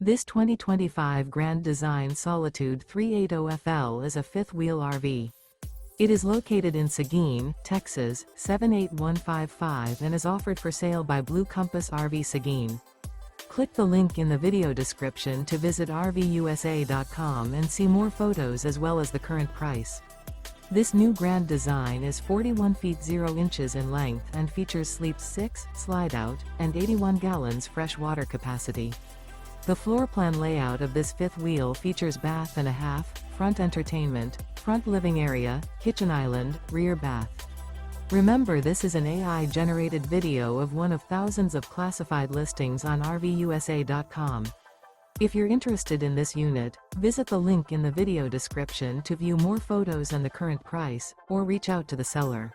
This 2025 Grand Design Solitude 380FL is a fifth-wheel RV. It is located in Seguin, Texas, 78155 and is offered for sale by Blue Compass RV Seguin. Click the link in the video description to visit RVUSA.com and see more photos as well as the current price. This new Grand Design is 41 feet 0 inches in length and features Sleep 6, Slideout, and 81 gallons fresh water capacity. The floor plan layout of this fifth wheel features bath and a half, front entertainment, front living area, kitchen island, rear bath. Remember, this is an AI-generated video of one of thousands of classified listings on RVUSA.com. If you're interested in this unit, visit the link in the video description to view more photos and the current price, or reach out to the seller.